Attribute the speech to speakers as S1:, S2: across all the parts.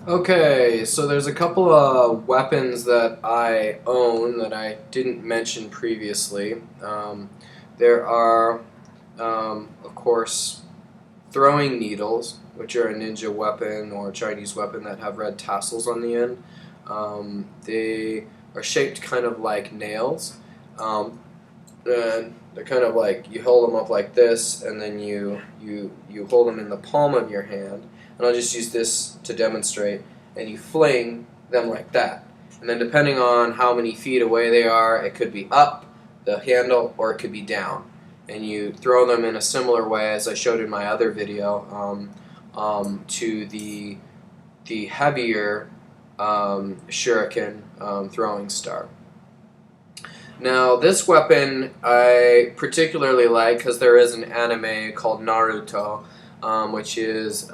S1: Okay, so there's a couple of weapons that I own that I didn't mention previously. There are, of course, throwing needles, which are a ninja weapon or a Chinese weapon that have red tassels on the end. They are shaped kind of like nails. Um, and they're kind of like you hold them up like this, and then you hold them in the palm of your hand. And I'll just use this to demonstrate. And you fling them like that. And then depending on how many feet away they are, it could be up the handle or it could be down. And you throw them in a similar way as I showed in my other video to the heavier shuriken throwing star. Now, this weapon I particularly like because there is an anime called Naruto, which is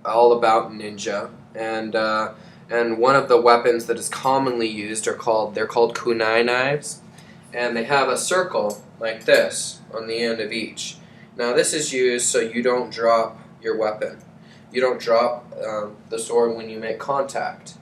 S1: all about ninja, and one of the weapons that is commonly used they're called kunai knives, and they have a circle like this on the end of each. Now, this is used so you don't drop your weapon. You don't drop the sword when you make contact.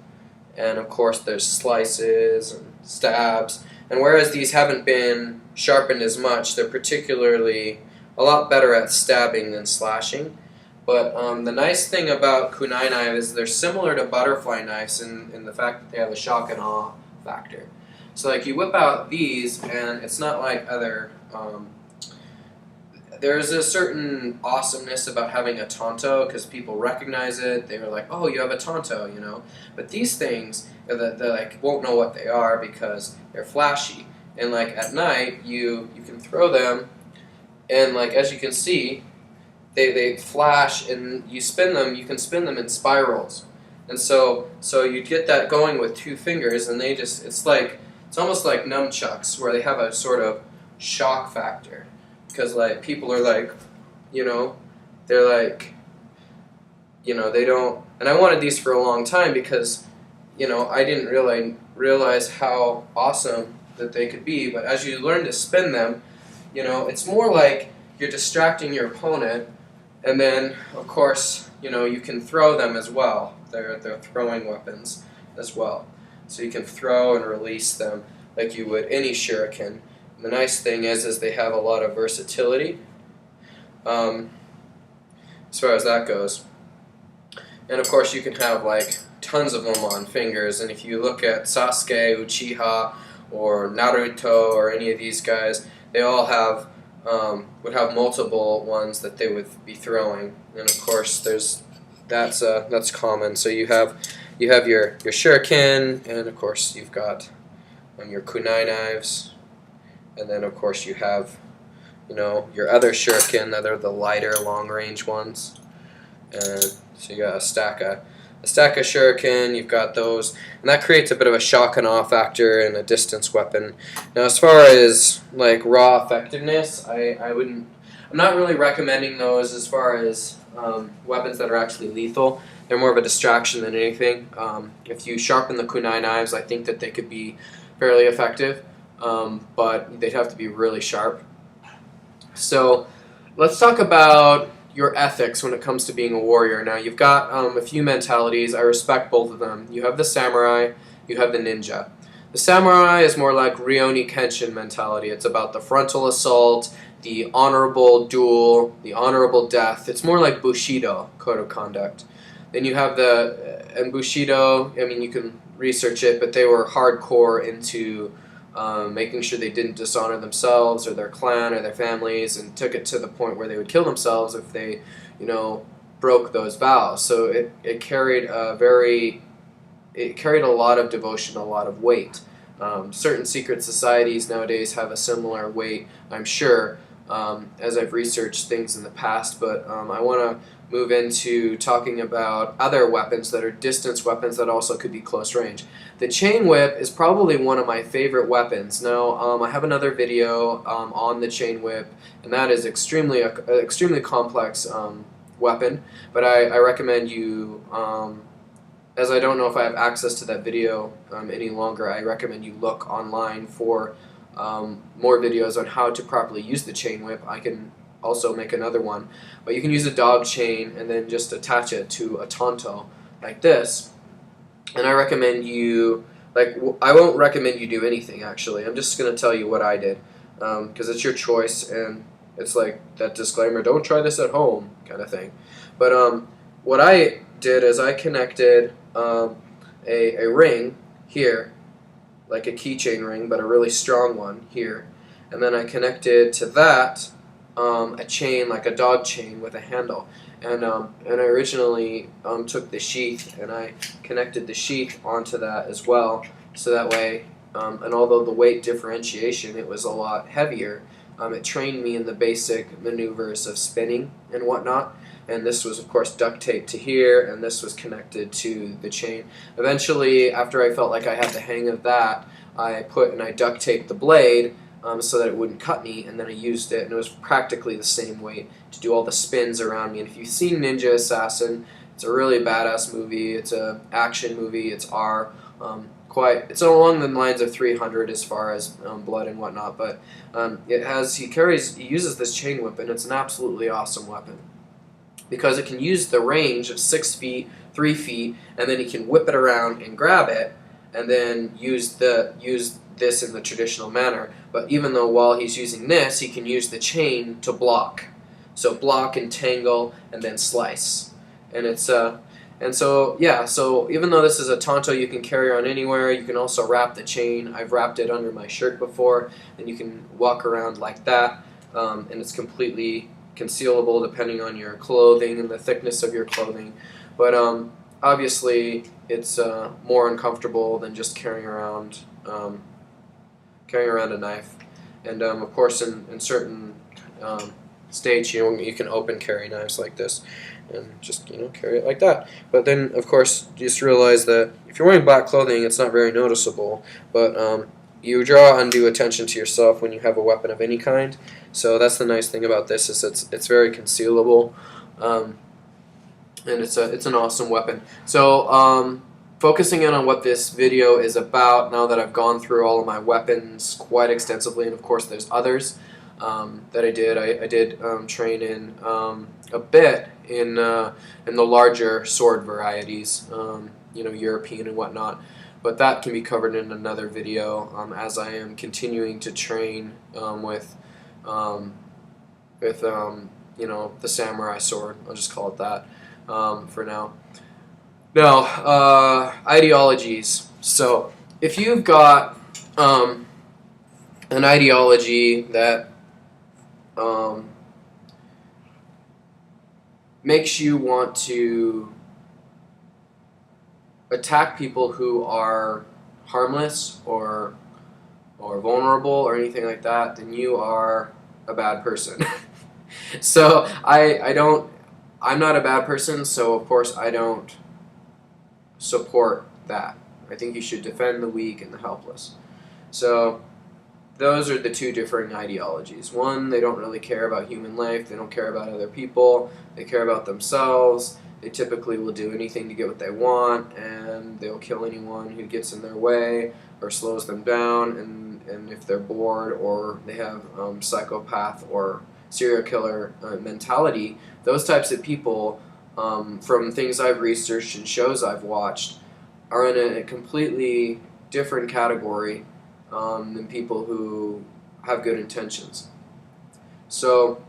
S1: And of course, there's slices and stabs. And whereas these haven't been sharpened as much, they're particularly a lot better at stabbing than slashing. But the nice thing about kunai knife is they're similar to butterfly knives in the fact that they have a shock and awe factor. So like you whip out these, and it's not like other. There's a certain awesomeness about having a Tanto because people recognize it. They were like, "Oh, you have a Tanto," you know. But these things, they like won't know what they are because they're flashy. And like at night, you can throw them, and like as you can see, they flash, and you spin them. You can spin them in spirals, and so you get that going with two fingers, and it's almost like nunchucks where they have a sort of shock factor because like people are like, you know, they're like, they don't. And I wanted these for a long time because, I didn't really realize how awesome that they could be. But as you learn to spin them, it's more like you're distracting your opponent, and then of course, you can throw them as well. They're throwing weapons as well, so you can throw and release them like you would any shuriken. And the nice thing is they have a lot of versatility as far as that goes. And of course, you can have like tons of them on fingers. And if you look at Sasuke, Uchiha, or Naruto, or any of these guys, they all would have multiple ones that they would be throwing. And of course, that's common. So you have your shuriken, and of course you've got your kunai knives, and then of course you have your other shuriken that are the lighter long range ones. And so you got a stack of shuriken, you've got those, and that creates a bit of a shock and awe factor in a distance weapon. Now, as far as like raw effectiveness, I'm not really recommending those as far as weapons that are actually lethal. They're more of a distraction than anything. If you sharpen the kunai knives, I think that they could be fairly effective, but they'd have to be really sharp. So let's talk about your ethics when it comes to being a warrior. Now, you've got a few mentalities. I respect both of them. You have the samurai, you have the ninja. The samurai is more like Rurouni Kenshin mentality. It's about the frontal assault, the honorable duel, the honorable death. It's more like Bushido code of conduct. Then you have and Bushido, I mean, you can research it, but they were hardcore into making sure they didn't dishonor themselves or their clan or their families, and took it to the point where they would kill themselves if they, broke those vows. So it carried a lot of devotion, a lot of weight. Certain secret societies nowadays have a similar weight, I'm sure, as I've researched things in the past, but I want to move into talking about other weapons that are distance weapons that also could be close range. The Chainwhip is probably one of my favorite weapons. Now, I have another video on the Chainwhip, and that is extremely complex weapon, but I recommend you, as I don't know if I have access to that video any longer, I recommend you look online for more videos on how to properly use the Chainwhip. I can also make another one, but you can use a dog chain and then just attach it to a Tanto like this, and I recommend you, like, I won't recommend you do anything, actually. I'm just going to tell you what I did, because it's your choice, and it's like that disclaimer, don't try this at home kind of thing. But what I did is I connected a ring here, like a keychain ring, but a really strong one here. And then I connected to that a chain, like a dog chain with a handle. And I originally took the sheath and I connected the sheath onto that as well. So that way, and although the weight differentiation, it was a lot heavier, it trained me in the basic maneuvers of spinning and whatnot. And this was, of course, duct taped to here, and this was connected to the chain. Eventually, after I felt like I had the hang of that, I duct taped the blade so that it wouldn't cut me, and then I used it, and it was practically the same weight to do all the spins around me. And if you've seen Ninja Assassin, it's a really badass movie. It's an action movie. It's it's along the lines of 300 as far as blood and whatnot, but he uses this chain whip, and it's an absolutely awesome weapon because it can use the range of 6 feet, 3 feet, and then he can whip it around and grab it, and then use this in the traditional manner. But even though while he's using this, he can use the chain to block. So block and tangle and then slice. And it's so even though this is a Tanto you can carry on anywhere, you can also wrap the chain. I've wrapped it under my shirt before, and you can walk around like that, and it's completely concealable depending on your clothing and the thickness of your clothing. But obviously, it's more uncomfortable than just carrying around a knife. And of course, in certain states, you can open carry knives like this, and just carry it like that. But then, of course, just realize that if you're wearing black clothing, it's not very noticeable. But you draw undue attention to yourself when you have a weapon of any kind. So that's the nice thing about this, is it's very concealable, and it's an awesome weapon. So focusing in on what this video is about, now that I've gone through all of my weapons quite extensively, and of course there's others that I did. I did train in a bit in the larger sword varieties, European and whatnot. But that can be covered in another video as I am continuing to train with the samurai sword. I'll just call it that for now. Now, ideologies. So, if you've got an ideology that makes you want to attack people who are harmless or vulnerable or anything like that, then you are a bad person. So I'm not a bad person, so of course I don't support that. I think you should defend the weak and the helpless. So those are the two different ideologies. One, they don't really care about human life, they don't care about other people, they care about themselves. They typically will do anything to get what they want, and they'll kill anyone who gets in their way or slows them down, and if they're bored or they have psychopath or serial killer mentality, those types of people, from things I've researched and shows I've watched, are in a completely different category than people who have good intentions. So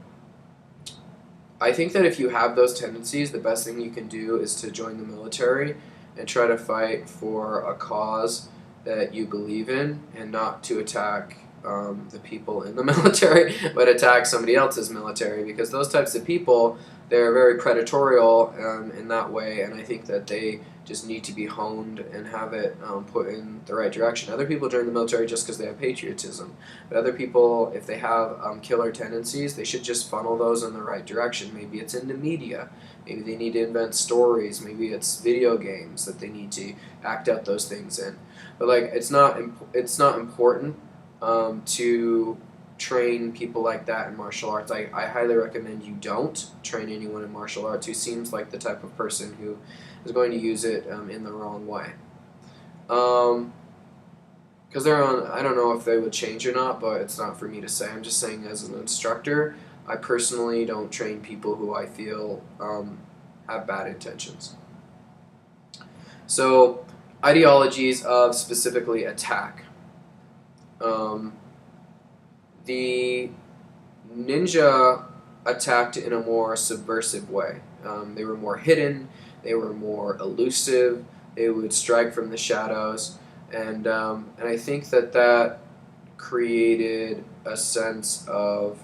S1: I think that if you have those tendencies, the best thing you can do is to join the military and try to fight for a cause that you believe in, and not to attack the people in the military, but attack somebody else's military, because those types of people, they're very predatorial in that way, and I think that they just need to be honed and have it put in the right direction. Other people join the military just because they have patriotism, but other people, if they have killer tendencies, they should just funnel those in the right direction. Maybe it's into media, maybe they need to invent stories, maybe it's video games that they need to act out those things in. But like, it's not important to train people like that in martial arts. I highly recommend you don't train anyone in martial arts who seems like the type of person who is going to use it in the wrong way. Because I don't know if they would change or not, but it's not for me to say. I'm just saying, as an instructor, I personally don't train people who I feel have bad intentions. So, ideologies of specifically attack. Um, the ninja attacked in a more subversive way. They were more hidden, they were more elusive, they would strike from the shadows, and I think that created a sense that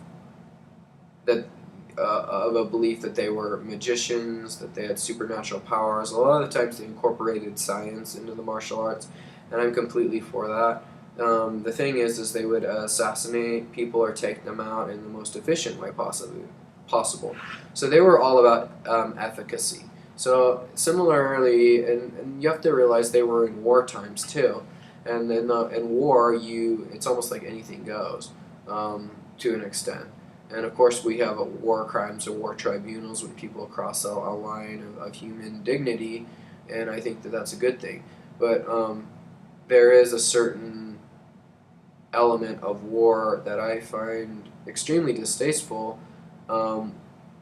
S1: of a belief that they were magicians, that they had supernatural powers. A lot of the times they incorporated science into the martial arts, and I'm completely for that. The thing is they would assassinate people or take them out in the most efficient way possible. So they were all about efficacy. So similarly, and you have to realize they were in war times too. And in war, it's almost like anything goes to an extent. And of course, we have war crimes or war tribunals when people cross a line of human dignity, and I think that's a good thing. But there is a certain element of war that I find extremely distasteful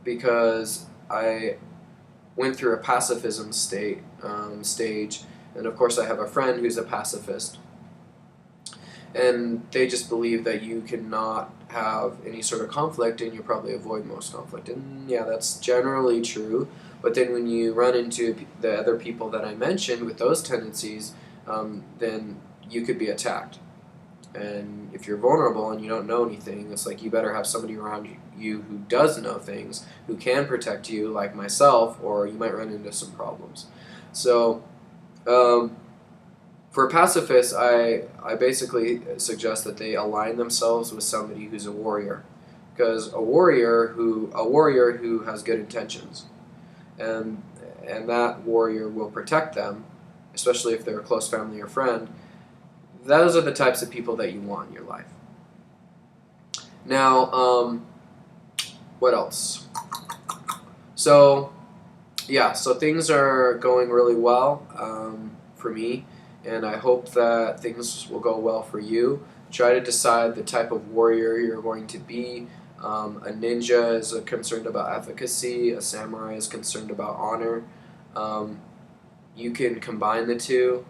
S1: because I went through a pacifism stage, and of course, I have a friend who's a pacifist. And they just believe that you cannot have any sort of conflict and you probably avoid most conflict. And yeah, that's generally true. But then when you run into the other people that I mentioned with those tendencies, then you could be attacked. And if you're vulnerable and you don't know anything, it's like you better have somebody around you who does know things, who can protect you, like myself, or you might run into some problems. So, for pacifists, I basically suggest that they align themselves with somebody who's a warrior, because a warrior who has good intentions, and that warrior will protect them, especially if they're a close family or friend. Those are the types of people that you want in your life. Now, what else? So, yeah, so things are going really well for me, and I hope that things will go well for you. Try to decide the type of warrior you're going to be. A ninja is concerned about efficacy, a samurai is concerned about honor. You can combine the two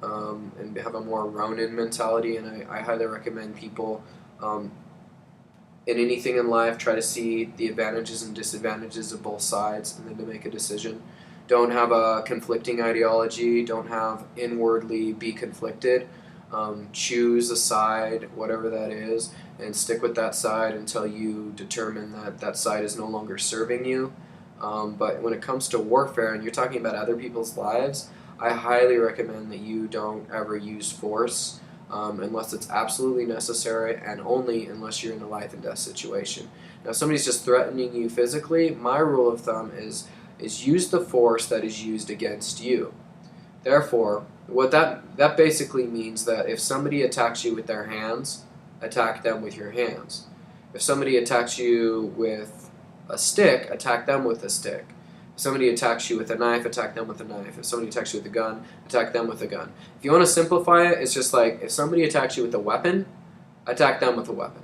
S1: and have a more Ronin mentality, and I highly recommend people in anything in life try to see the advantages and disadvantages of both sides and then to make a decision. Don't have a conflicting ideology, don't have inwardly be conflicted. Choose a side, whatever that is, and stick with that side until you determine that that side is no longer serving you. But when it comes to warfare and you're talking about other people's lives, I highly recommend that you don't ever use force unless it's absolutely necessary, and only unless you're in a life and death situation. Now, if somebody's just threatening you physically, my rule of thumb is use the force that is used against you. Therefore, what that basically means that if somebody attacks you with their hands, attack them with your hands. If somebody attacks you with a stick, attack them with a stick. If somebody attacks you with a knife, attack them with a knife. If somebody attacks you with a gun, attack them with a gun. If you want to simplify it, it's just like if somebody attacks you with a weapon, attack them with a weapon.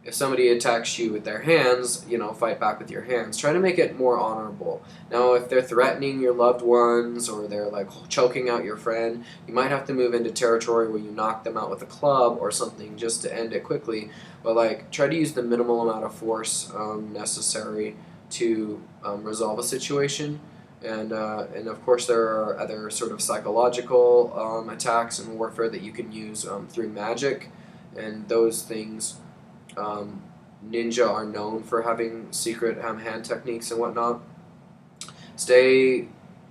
S1: If somebody attacks you with their hands, fight back with your hands. Try to make it more honorable. Now, if they're threatening your loved ones or they're like choking out your friend, you might have to move into territory where you knock them out with a club or something just to end it quickly. But try to use the minimal amount of force necessary to resolve a situation. And of course, there are other sort of psychological attacks in warfare that you can use through magic, and those things. Ninja are known for having secret hand techniques and whatnot.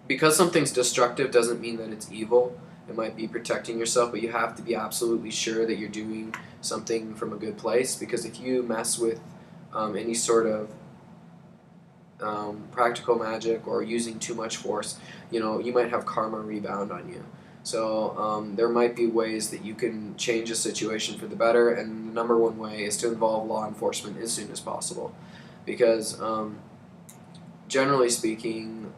S1: Because something's destructive doesn't mean that it's evil. It might be protecting yourself, but you have to be absolutely sure that you're doing something from a good place, because if you mess with any sort of practical magic or using too much force, you might have karma rebound on you. So there might be ways that you can change a situation for the better, and the number one way is to involve law enforcement as soon as possible. Because generally speaking,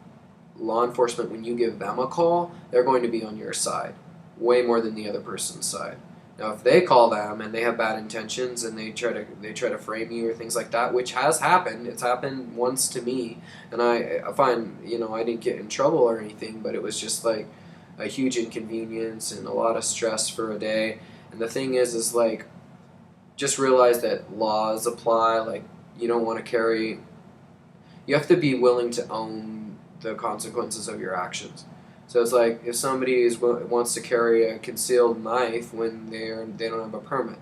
S1: law enforcement, when you give them a call, they're going to be on your side, way more than the other person's side. Now, if they call them and they have bad intentions and they try to frame you or things like that, which has happened, it's happened once to me, and I find I didn't get in trouble or anything, but it was just like, a huge inconvenience and a lot of stress for a day. And the thing is like, just realize that laws apply. Like, you don't want to carry. You have to be willing to own the consequences of your actions. So it's like if somebody wants to carry a concealed knife when they don't have a permit,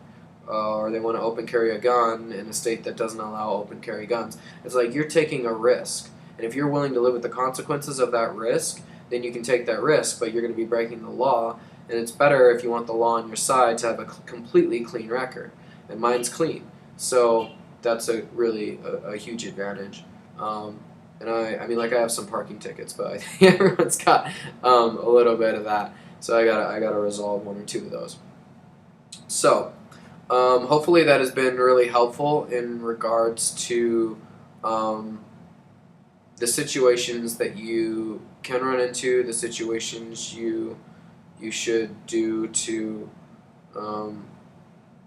S1: or they want to open carry a gun in a state that doesn't allow open carry guns. It's like you're taking a risk, and if you're willing to live with the consequences of that risk, then you can take that risk, but you're going to be breaking the law, and it's better if you want the law on your side to have a completely clean record, and mine's clean, so that's a really a huge advantage. And I mean, like I have some parking tickets, but I think everyone's got a little bit of that, so I gotta resolve one or two of those. So. Hopefully that has been really helpful in regards to the situations that you can run into, the situations you should do to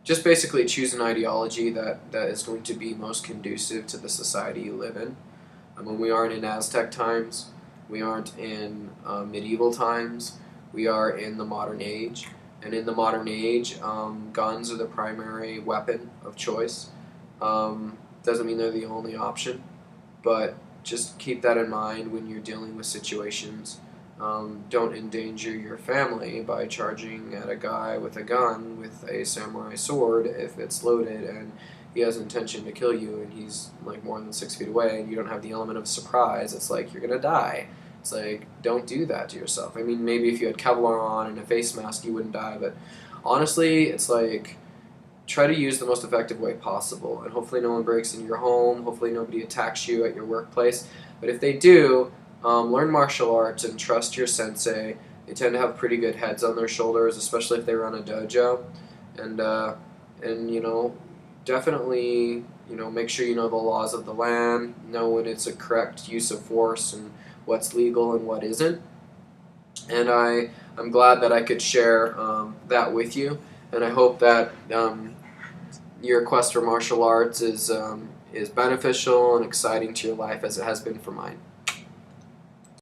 S1: just basically choose an ideology that is going to be most conducive to the society you live in. When we aren't in Aztec times, we aren't in medieval times, we are in the modern age. And in the modern age, guns are the primary weapon of choice. Doesn't mean they're the only option, but just keep that in mind when you're dealing with situations. Don't endanger your family by charging at a guy with a gun with a samurai sword if it's loaded and he has intention to kill you and he's like more than 6 feet away and you don't have the element of surprise. It's like you're gonna die. It's like, don't do that to yourself. I mean, maybe if you had Kevlar on and a face mask, you wouldn't die, but honestly, it's like, try to use the most effective way possible, and hopefully no one breaks into your home, hopefully nobody attacks you at your workplace, but if they do, learn martial arts and trust your sensei. They tend to have pretty good heads on their shoulders, especially if they run a dojo, and you know, definitely, you know, make sure you know the laws of the land, know when it's a correct use of force, and what's legal and what isn't. And I'm glad that I could share that with you, and I hope that your quest for martial arts is beneficial and exciting to your life as it has been for mine.